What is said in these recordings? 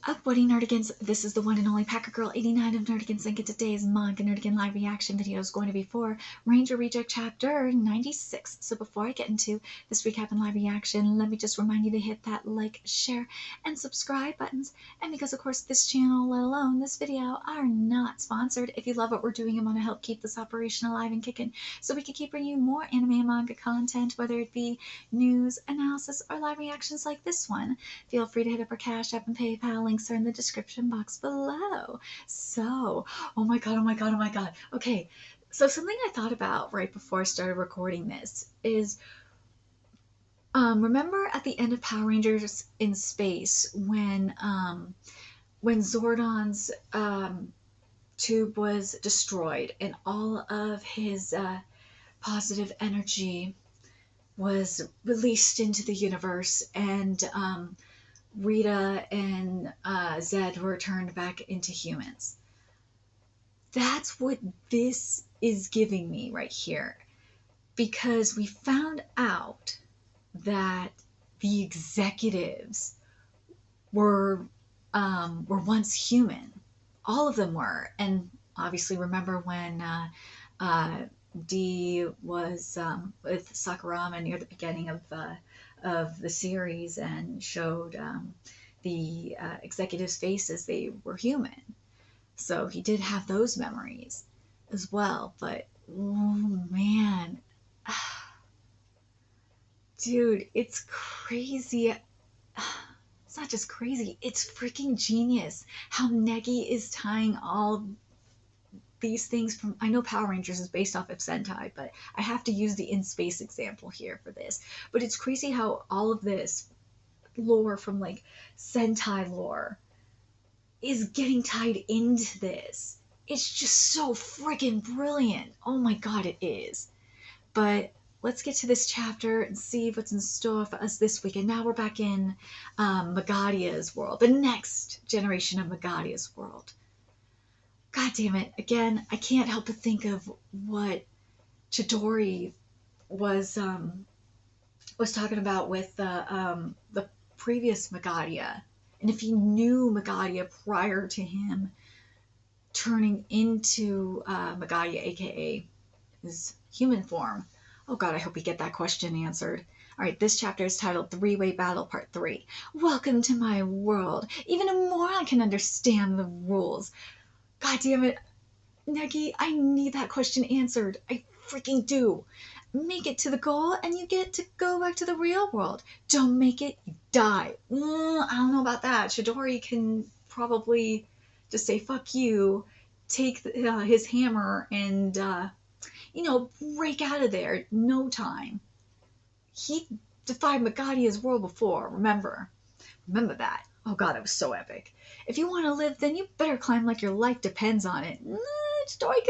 Up, Buddy Nerdigans, this is the one and only Packer Girl 89 of Nerdigans, and today's Manga Nerdigan live reaction video is going to be for Ranger Reject Chapter 96. So before I get into this recap and live reaction, let me just remind you to hit that like, share, and subscribe buttons. And because, of course, this channel, let alone this video, are not sponsored, if you love what we're doing and want to help keep this operation alive and kicking so we can keep bringing you more anime and manga content, whether it be news, analysis, or live reactions like this one, feel free to hit up our Cash App and PayPal. Links are in the description box below. So, oh my god. Okay, so something I thought about right before I started recording this is, remember at the end of Power Rangers in Space when Zordon's tube was destroyed and all of his positive energy was released into the universe, and Rita and Zed were turned back into humans. That's what this is giving me right here, because we found out that the executives were once human. All of them were, and obviously remember when Dee was with Sakurama near the beginning of the series and showed the executives' faces, they were human. So he did have those memories as well. But oh man, dude, it's crazy. It's not just crazy, it's freaking genius how Negi is tying all these things from, I know Power Rangers is based off of Sentai, but I have to use the in space example here for this. But it's crazy how all of this lore from like Sentai lore is getting tied into this. It's just so freaking brilliant. Oh my god, it is. But let's get to this chapter and see what's in store for us this week. And now we're back in Megadia's world, the next generation of Megadia's world. God damn it, again, I can't help but think of what Chidori was talking about with the previous Megadia. And if he knew Megadia prior to him turning into Megadia, aka his human form. Oh god, I hope we get that question answered. Alright, this chapter is titled Three-Way Battle Part 3. Welcome to my world. Even a moron can understand the rules. God damn it, Negi, I need that question answered. I freaking do. Make it to the goal and you get to go back to the real world. Don't make it, you die. I don't know about that. Chidori can probably just say, fuck you, take his hammer and, break out of there. No time. He defied Megadia's world before, remember. Remember that. Oh god, that was so epic. If you want to live, then you better climb like your life depends on it. Chidori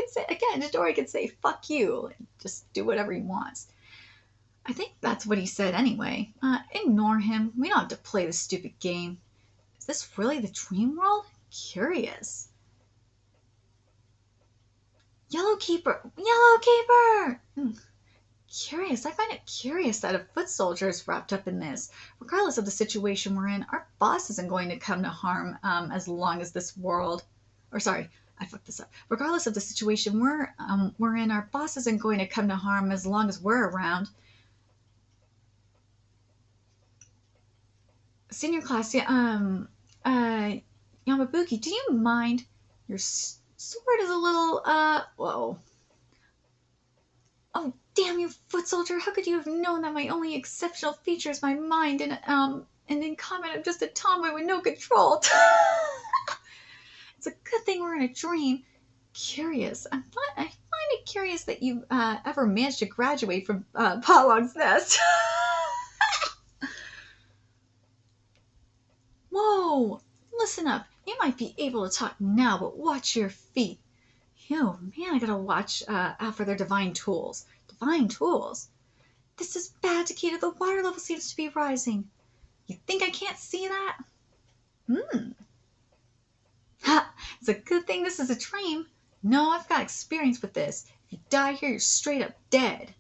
could say, fuck you, and just do whatever he wants. I think that's what he said anyway. Ignore him. We don't have to play this stupid game. Is this really the dream world? Curious. Yellow Keeper! Yellow Keeper! Curious. I find it curious that a foot soldier is wrapped up in this. Regardless of the situation we're in, our boss isn't going to come to harm as long as this world... Or sorry, I fucked this up. Regardless of the situation we're in, our boss isn't going to come to harm as long as we're around. Senior class, Yamabuki, do you mind? Your sword is a little, whoa. Oh, damn you, foot soldier! How could you have known that my only exceptional feature is my mind, and in combat I'm just a tomboy with no control? It's a good thing we're in a dream. Curious. I find it curious that you ever managed to graduate from Palong's Nest. Whoa! Listen up. You might be able to talk now, but watch your feet. Oh man, I gotta watch out for their divine tools. Divine tools? This is bad, Takeda. The water level seems to be rising. You think I can't see that? Ha! It's a good thing this is a dream. No, I've got experience with this. If you die here, you're straight up dead.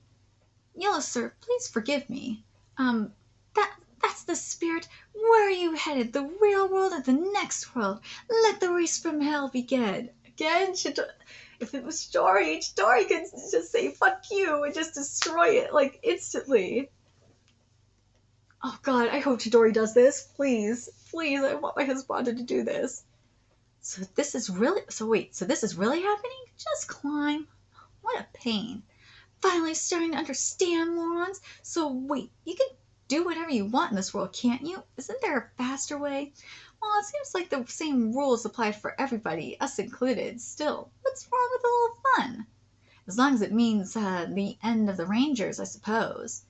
Yellow sir, please forgive me. That's the spirit. Where are you headed? The real world or the next world? Let the race from hell begin. Again, if it was Chidori could just say fuck you and just destroy it like instantly. Oh god, I hope Chidori does this. Please. Please, I want my husband to do this. So this is really happening? Just climb. What a pain. Finally starting to understand, morons. So wait, you can do whatever you want in this world, can't you? Isn't there a faster way? Well, it seems like the same rules apply for everybody, us included. Still, what's wrong with a little fun? As long as it means the end of the Rangers, I suppose.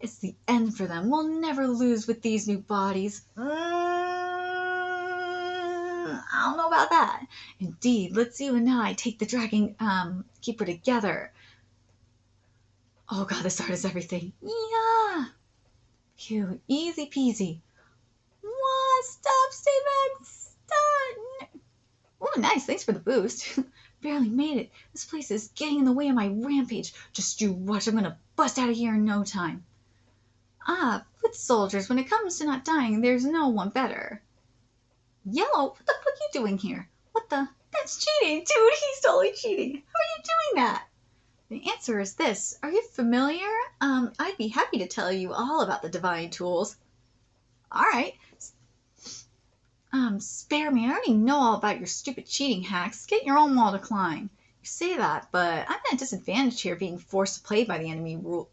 It's the end for them. We'll never lose with these new bodies. I don't know about that. Indeed, let's you and I take the Dragon Keeper together. Oh god, this art is everything. Yeah. Phew, easy peasy. What? Stop, stay back, stop. Oh, nice, thanks for the boost. Barely made it. This place is getting in the way of my rampage. Just you watch, I'm gonna bust out of here in no time. Ah, foot soldiers, when it comes to not dying, there's no one better. Yellow, what the fuck are you doing here? What the? That's cheating, dude, he's totally cheating. How are you doing that? The answer is this. Are you familiar? I'd be happy to tell you all about the divine tools. Alright. Spare me. I already know all about your stupid cheating hacks. Get your own wall to climb. You say that, but I'm at a disadvantage here being forced to play by the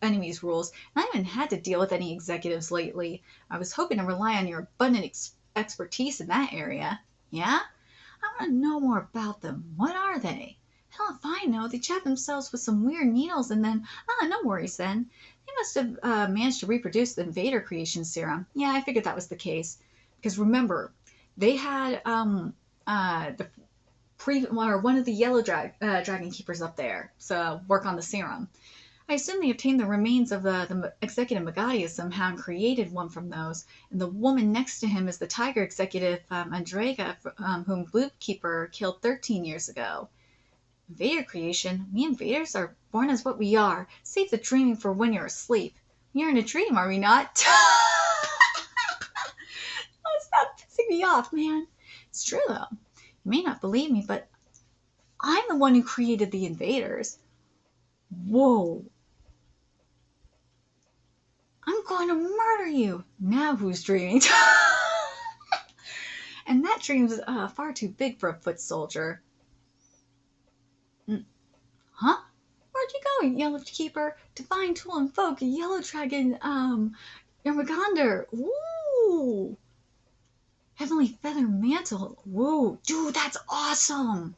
enemy's rules, and I haven't had to deal with any executives lately. I was hoping to rely on your abundant expertise in that area. Yeah? I want to know more about them. What are they? Hell if I know. They jab themselves with some weird needles and then... no worries then. They must have managed to reproduce the invader creation serum. Yeah, I figured that was the case. Because remember, they had one of the yellow dragon keepers up there to work on the serum. I assume they obtained the remains of the executive Magadia somehow and created one from those. And the woman next to him is the tiger executive Andrega, whom Blue Keeper killed 13 years ago. Invader creation? We invaders are born as what we are. Save the dreaming for when you're asleep. We're in a dream, are we not? Oh, stop pissing me off, man. It's true, though. You may not believe me, but I'm the one who created the invaders. Whoa. I'm going to murder you. Now who's dreaming? And that dream's far too big for a foot soldier. Huh? Where'd you go, Yellow Keeper? Divine Tool Invoke, Yellow Dragon, Yarmagander. Ooh! Heavenly Feather Mantle. Whoa, dude, that's awesome!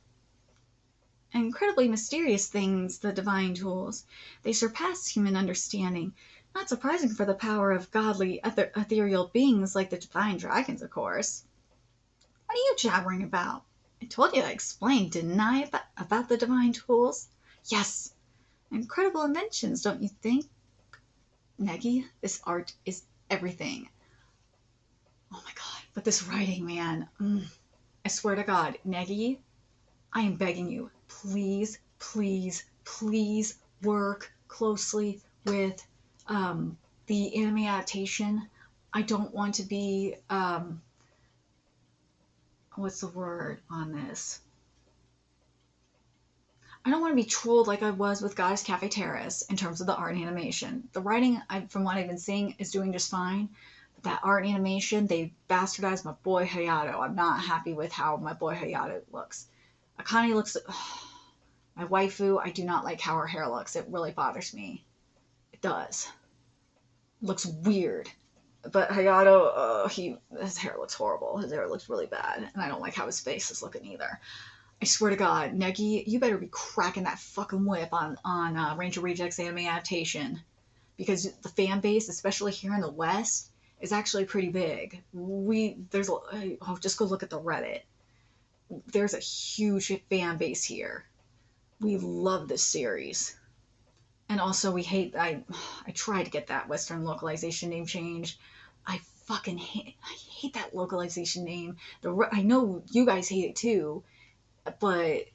Incredibly mysterious things, the divine tools. They surpass human understanding. Not surprising for the power of godly, ethereal beings like the divine dragons, of course. What are you jabbering about? I told you I explained, didn't I, about the divine tools? Yes. Incredible inventions, don't you think? Negi, this art is everything. Oh my god, but this writing, man. I swear to God, Negi, I am begging you, please, please, please work closely with the anime adaptation. I don't want to be, what's the word on this? I don't want to be trolled like I was with Goddess Cafe Terrace in terms of the art and animation. The writing, from what I've been seeing, is doing just fine. But that art and animation, they bastardized my boy Hayato. I'm not happy with how my boy Hayato looks. Akane looks... my waifu, I do not like how her hair looks. It really bothers me. It does. It looks weird. But Hayato, his hair looks horrible. His hair looks really bad. And I don't like how his face is looking either. I swear to God, Negi, you better be cracking that fucking whip on Ranger Rejects anime adaptation. Because the fan base, especially here in the West, is actually pretty big. Just go look at the Reddit. There's a huge fan base here. We love this series. And also we hate, I tried to get that Western localization name changed. I hate that localization name. I know you guys hate it too. But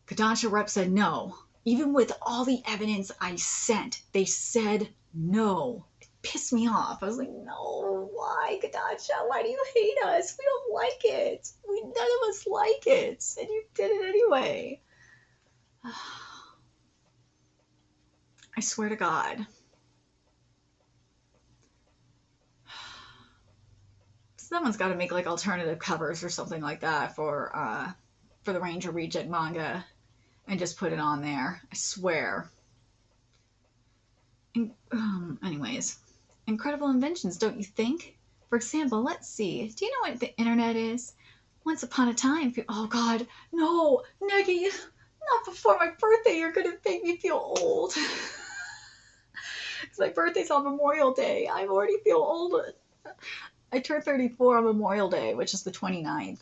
Kodansha Rep said no. Even with all the evidence I sent, they said no. It pissed me off. I was like, no, why, Kadasha? Why do you hate us? We don't like it. None of us like it. And you did it anyway. I swear to God. Someone's got to make like alternative covers or something like that for the Ranger Reject manga and just put it on there. I swear. Anyways, incredible inventions, don't you think? For example, let's see. Do you know what the internet is? Once upon a time, oh God, no, Negi, not before my birthday. You're gonna make me feel old. Because my birthday's on Memorial Day. I already feel old. I turned 34 on Memorial Day, which is the 29th.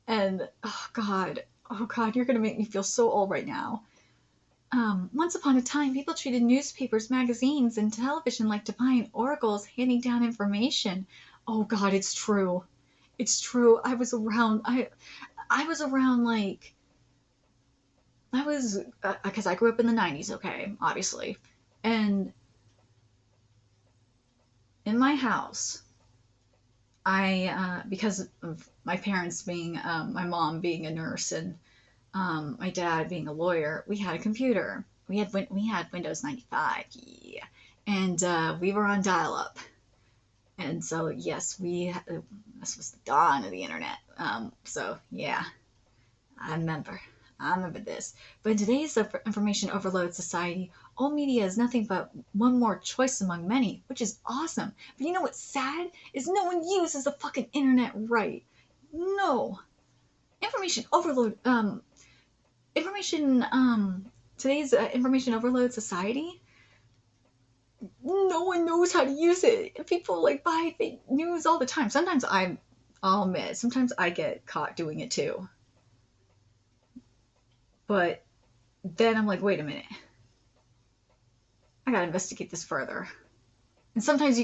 And oh God, you're gonna make me feel so old right now. Once upon a time, people treated newspapers, magazines, and television like divine oracles handing down information. Oh God, it's true. It's true. I was around like, because I grew up in the 90s, okay, obviously. And in my house, because of my parents being, my mom being a nurse and my dad being a lawyer, we had a computer. We had Windows 95, yeah, and we were on dial-up. And so yes, this was the dawn of the internet. So yeah, I remember this. But in today's information overload society, all media is nothing but one more choice among many, which is awesome. But you know what's sad is no one uses the fucking internet right. No, information overload. Today's information overload society, no one knows how to use it. People like buy fake news all the time. I'll admit, sometimes I get caught doing it too. But then I'm like, wait a minute, I gotta investigate this further. And sometimes I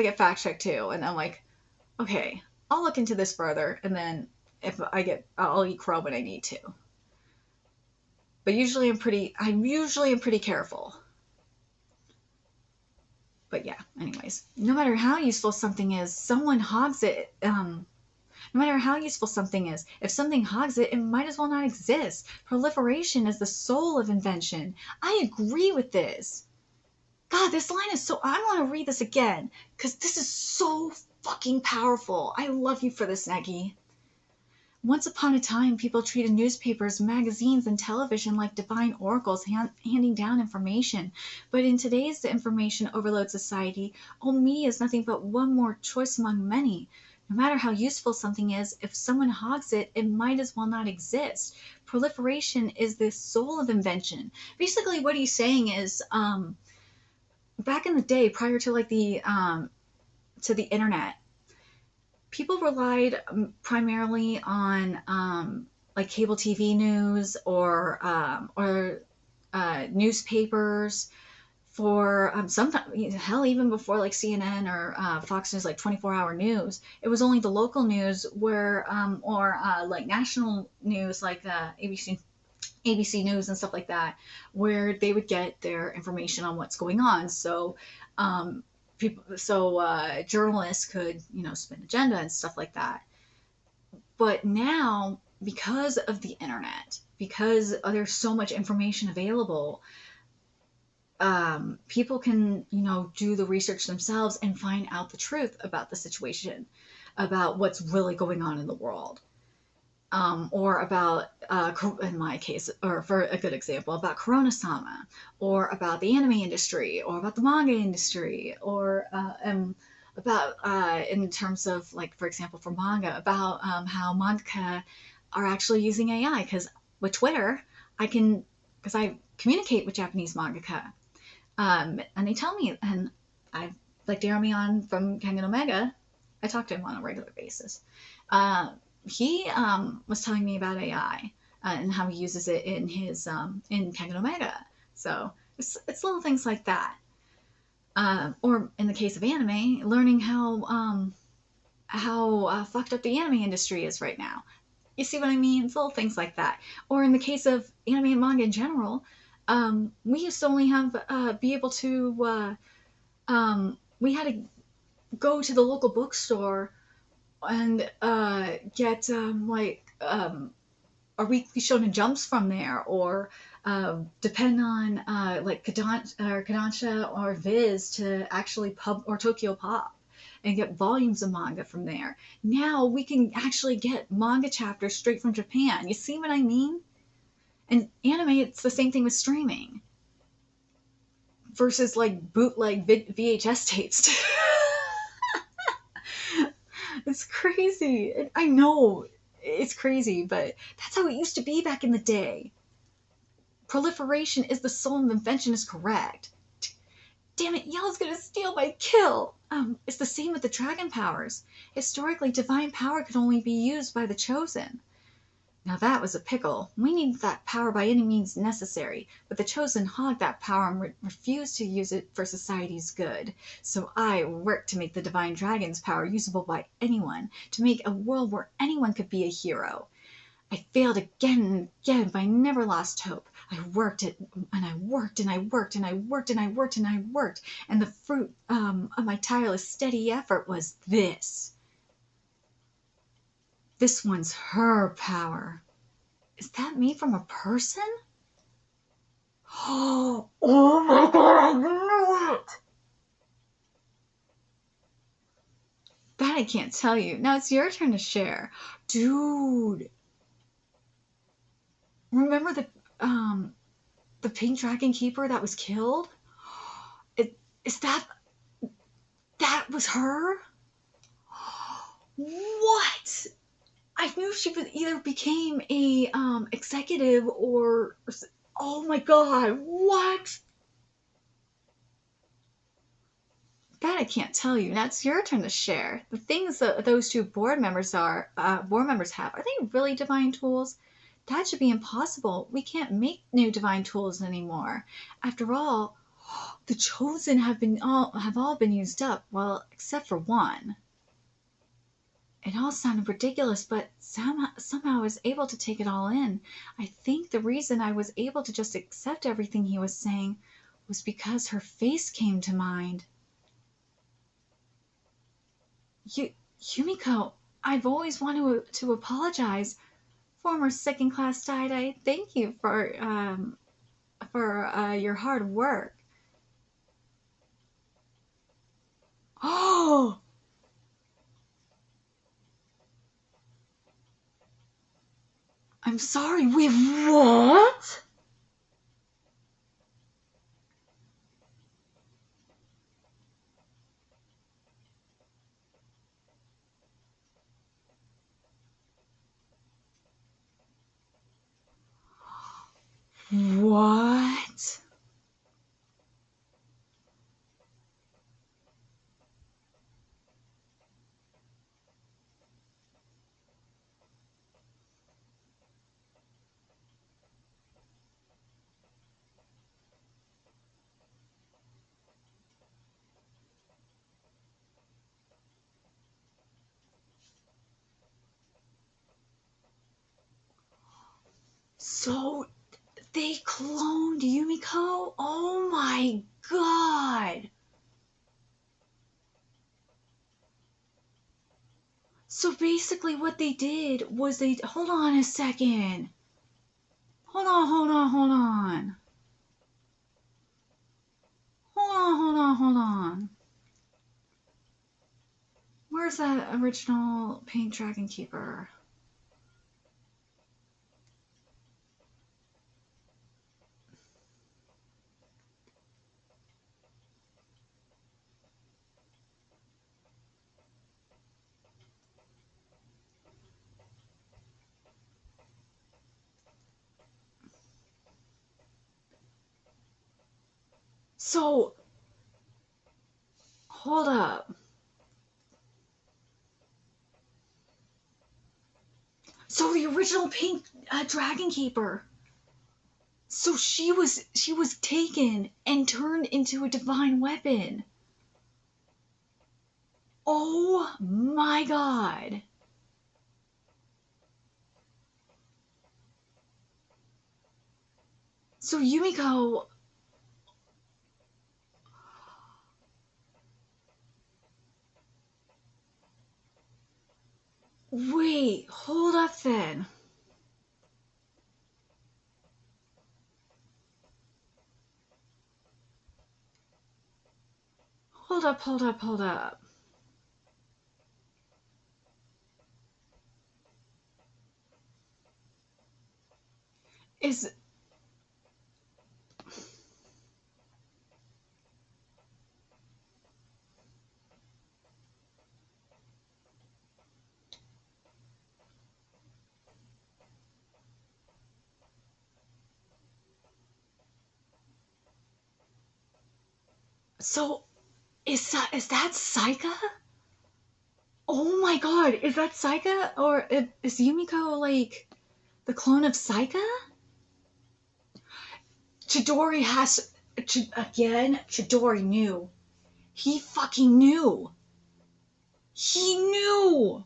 get fact checked too, and I'm like, okay, I'll look into this further, and then I'll eat crow when I need to. But usually I'm pretty careful. But yeah, anyways, no matter how useful something is, someone hogs it. No matter how useful something is, if something hogs it, it might as well not exist. Proliferation is the soul of invention. I agree with this. God, this line is so. I want to read this again because this is so fucking powerful. I love you for this, Negi. Once upon a time, people treated newspapers, magazines, and television like divine oracles handing down information. But in today's information overload society, all media is nothing but one more choice among many. No matter how useful something is, if someone hogs it, it might as well not exist. Proliferation is the soul of invention. Basically, what he's saying is, back in the day, prior to like the internet, people relied primarily on like cable TV news or newspapers for sometimes, hell, even before like CNN or Fox News, like 24-hour news. It was only the local news where or like national news like ABC News and stuff like that, where they would get their information on what's going on. So journalists could, spin agenda and stuff like that. But now, because of the internet, because there's so much information available, people can, do the research themselves and find out the truth about the situation, about what's really going on in the world. Or about, in my case, or for a good example, about Corona-sama, or about the anime industry, or about the manga industry, or about, in terms of, like, for example, for manga, about how mangaka are actually using AI, because with Twitter, because I communicate with Japanese mangaka, and they tell me, and like Daramion from Kengan Omega, I talk to him on a regular basis. He was telling me about AI and how he uses it in his in Kengan Omega. So it's little things like that. Or in the case of anime, learning how fucked up the anime industry is right now. You see what I mean? It's little things like that. Or in the case of anime and manga in general, we used to only be able to we had to go to the local bookstore and get our weekly shonen jumps from there, or depend on like Kodansha or Viz to actually pub, or Tokyo Pop, and get volumes of manga from there. Now we can actually get manga chapters straight from Japan. You see what I mean? And anime, it's the same thing with streaming versus like bootleg VHS tapes. It's crazy. I know it's crazy, but that's how it used to be back in the day. Proliferation is the soul of invention is correct. Damn it, Yellow's gonna steal my kill! It's the same with the dragon powers. Historically, divine power could only be used by the chosen. Now that was a pickle. We needed that power by any means necessary, but the chosen hogged that power and refused to use it for society's good. So I worked to make the divine dragon's power usable by anyone, to make a world where anyone could be a hero. I failed again and again, but I never lost hope. I worked it, and I worked, and I worked, and I worked, and I worked, and I worked, and the fruit of my tireless, steady effort was this. This one's her power. Is that made from a person? Oh my god, I knew it! That I can't tell you. Now it's your turn to share. Dude. Remember the pink dragon keeper that was killed? Is that was her? What? I knew she would either became a executive or oh my god, what? That I can't tell you. Now it's your turn to share. The things that those two board members have, are they really divine tools? That should be impossible. We can't make new divine tools anymore. After all, the chosen have all been used up, well, except for one. It all sounded ridiculous, but somehow I was able to take it all in. I think the reason I was able to just accept everything he was saying was because her face came to mind. Yumiko, I've always wanted to apologize. Former second-class tie-dye, thank you for your hard work. Oh! I'm sorry, wait, what? What? So they cloned Yumiko? Oh my god! So basically what they did was they... Hold on a second. Hold on, hold on, hold on. Hold on, hold on, hold on. Where's that original Pink Dragon Keeper? So, hold up. So the original Pink Dragon Keeper. So she was taken and turned into a divine weapon. Oh my god. So Yumiko... Wait, hold up then. Hold up, hold up, hold up. Is so is that Saika? Oh my god, is that Saika? Or is Yumiko like the clone of Saika? Chidori has. Again, Chidori knew. He fucking knew. He knew!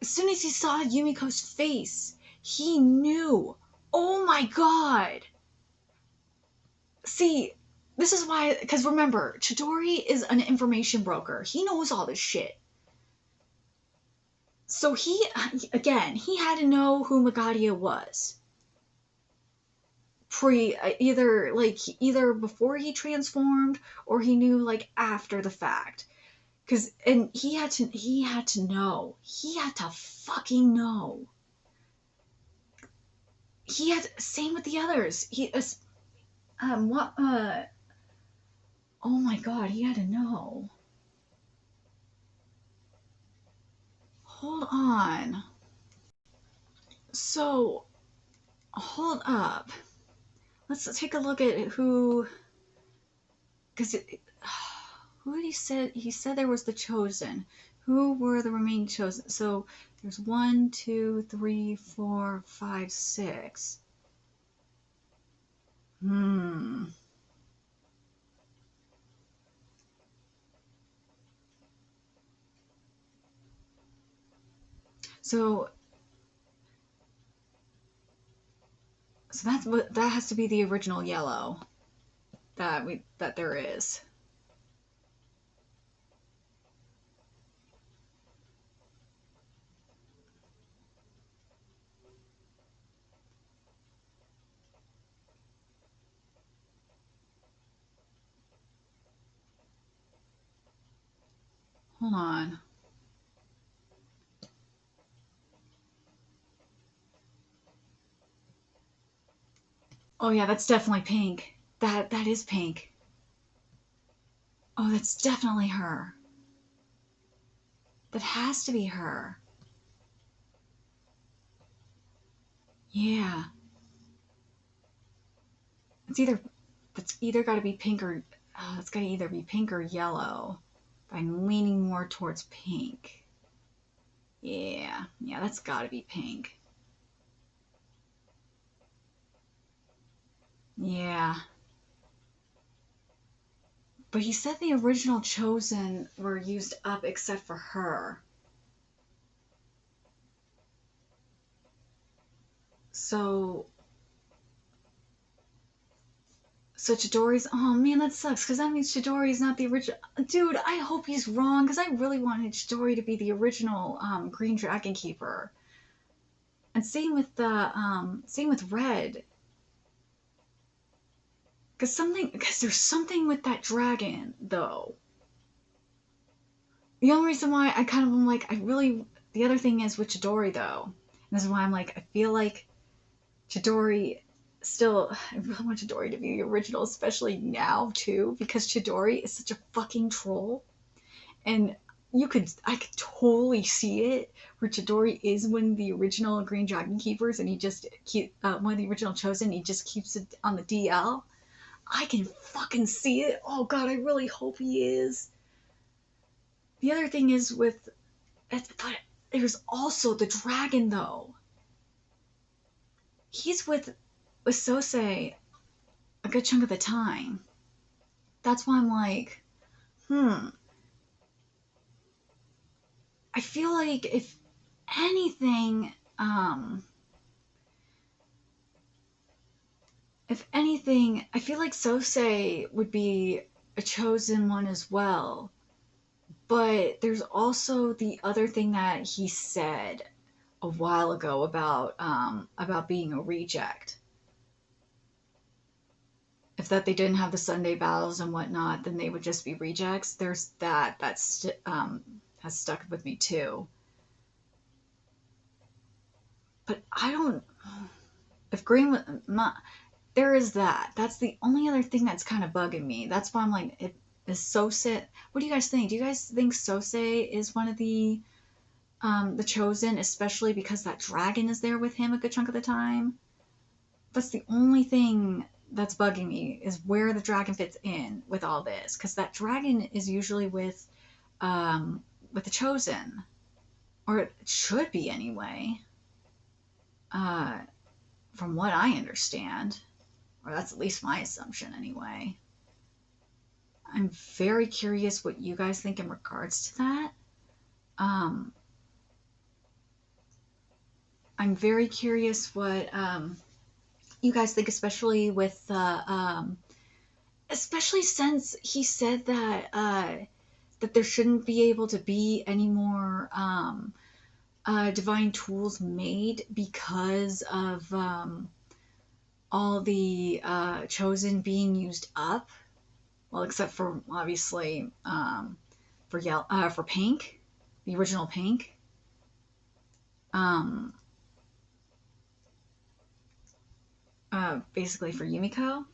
As soon as he saw Yumiko's face, he knew. Oh my god! See, this is why. Because remember, Chidori is an information broker. He knows all this shit. So again, he had to know who Magadia was. Either before he transformed or he knew like after the fact. And he had to know. He had to fucking know. Same with the others. What oh my god, he had to know. Hold on. So, hold up. Let's take a look at who, because who did he said? He said there was the chosen. Who were the remaining chosen? So there's 1, 2, 3, 4, 5, 6. So that has to be the original yellow that there is. Hold on. Oh yeah, that's definitely pink. That is pink. Oh, that's definitely her. That has to be her. Yeah. That's either got to be pink or it's got to either be pink or yellow. But I'm leaning more towards pink. Yeah, that's got to be pink. Yeah. But he said the original chosen were used up except for her. So Chidori's. Oh man, that sucks because that means Chidori's not the original. Dude, I hope he's wrong because I really wanted Chidori to be the original Green Dragon Keeper. And same with Red. Because there's something with that dragon though. The only reason why I kind of am like the other thing is with Chidori though. And this is why I'm like I feel like Chidori still, I really want Chidori to be the original, especially now too, because Chidori is such a fucking troll. And I could totally see it where Chidori is one of the original Green Dragon Keepers and he just one of the original chosen, he just keeps it on the DL. I can fucking see it. Oh god, I really hope he is. The other thing is there's also the dragon though. He's with Sosei a good chunk of the time. That's why I'm like, I feel like if anything, I feel like Sosei would be a chosen one as well. But there's also the other thing that he said a while ago about being a reject. If that they didn't have the Sunday battles and whatnot, then they would just be rejects. There's that's has stuck with me too. But I don't. If Green, there is that. That's the only other thing that's kind of bugging me. That's why I'm like, is Sose? What do you guys think? Do you guys think Sose is one of the chosen, especially because that dragon is there with him a good chunk of the time? That's the only thing that's bugging me, is where the dragon fits in with all this, because that dragon is usually with the chosen, or it should be anyway. From what I understand, or that's at least my assumption anyway. I'm very curious what you guys think in regards to that. I'm very curious what you guys think, especially with especially since he said that that there shouldn't be able to be any more divine tools made because of all the chosen being used up. Well, except for obviously for Pink, the original Pink. Basically for Yumiko.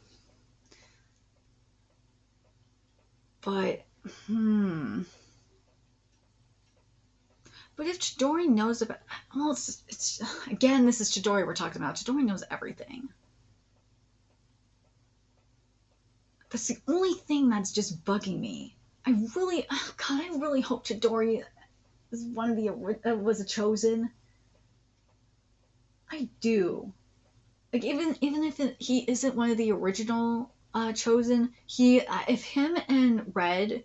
But but if Chidori knows about, well, it's again, this is Chidori we're talking about. Chidori knows everything. That's the only thing that's just bugging me. I really, oh God, I really hope Chidori is one of the was a chosen. I do. Like even if he isn't one of the original chosen, he if him and Red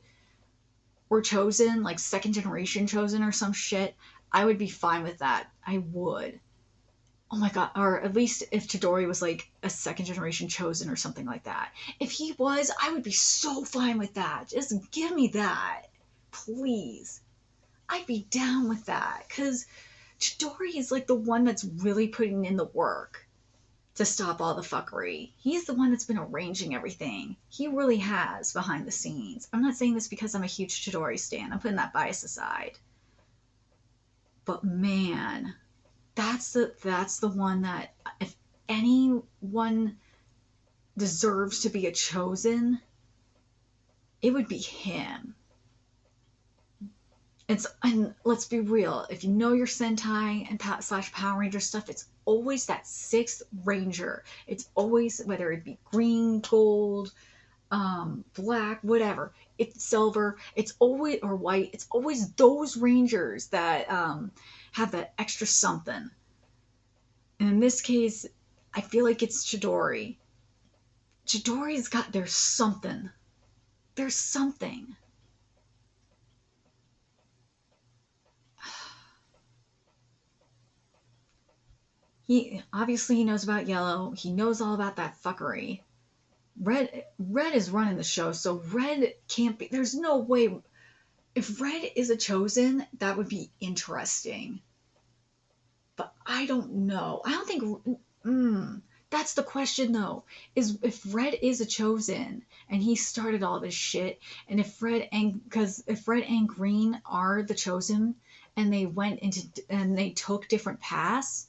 were chosen, like second generation chosen or some shit, I would be fine with that. I would. Oh my God, or at least if Chidori was like a second generation chosen or something like that. If he was, I would be so fine with that. Just give me that. Please. I'd be down with that. Because Chidori is like the one that's really putting in the work to stop all the fuckery. He's the one that's been arranging everything. He really has behind the scenes. I'm not saying this because I'm a huge Chidori stan. I'm putting that bias aside. But man, that's the one that if anyone deserves to be a chosen, it would be him. And let's be real, if you know your Sentai and / Power Ranger stuff, it's always that sixth ranger. It's always, whether it be green, gold, black, whatever, it's silver, it's always, or white, it's always those rangers that have that extra something. And in this case, I feel like it's Chidori. Chidori's got, there's something. There's something. He obviously knows about Yellow. He knows all about that fuckery. Red is running the show, so Red can't be. There's no way. If Red is a chosen, that would be interesting. But I don't know. I don't think. That's the question, though. Is if Red is a chosen and he started all this shit, and if Red and Green are the chosen, and they went into and they took different paths.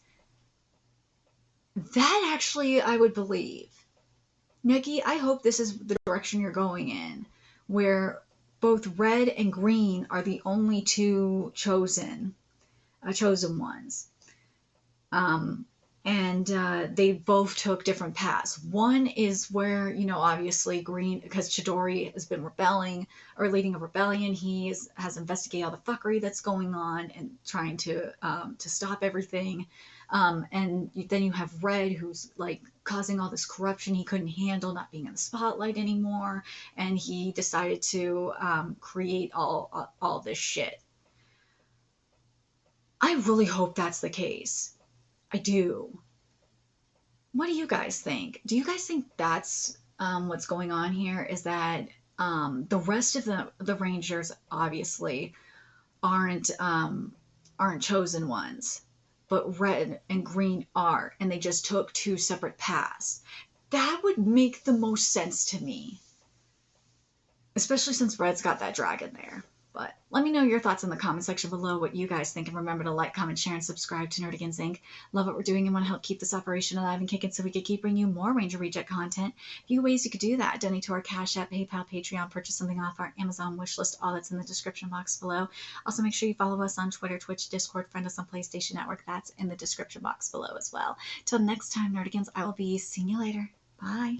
That actually I would believe. Nikki, I hope this is the direction you're going in, where both Red and Green are the only two chosen ones. And they both took different paths. One is where, obviously Green, because Chidori has been rebelling or leading a rebellion, he has investigated all the fuckery that's going on and trying to stop everything. And then you have Red, who's like causing all this corruption he couldn't handle, not being in the spotlight anymore, and he decided to create all this shit. I really hope that's the case. I do. What do you guys think? Do you guys think that's what's going on here? Is that The rest of the Rangers obviously aren't aren't chosen ones, but red and green are, and they just took two separate paths. That would make the most sense to me, especially since red's got that dragon there. But let me know your thoughts in the comment section below, what you guys think, and remember to like, comment, share, and subscribe to Nerdigans Inc. Love what we're doing and want to help keep this operation alive and kicking so we can keep bringing you more Ranger Reject content. A few ways you could do that: donate to our Cash App, PayPal, Patreon, purchase something off our Amazon wishlist, all that's in the description box below. Also, make sure you follow us on Twitter, Twitch, Discord, friend us on PlayStation Network, that's in the description box below as well. Till next time, Nerdigans, I will be seeing you later. Bye.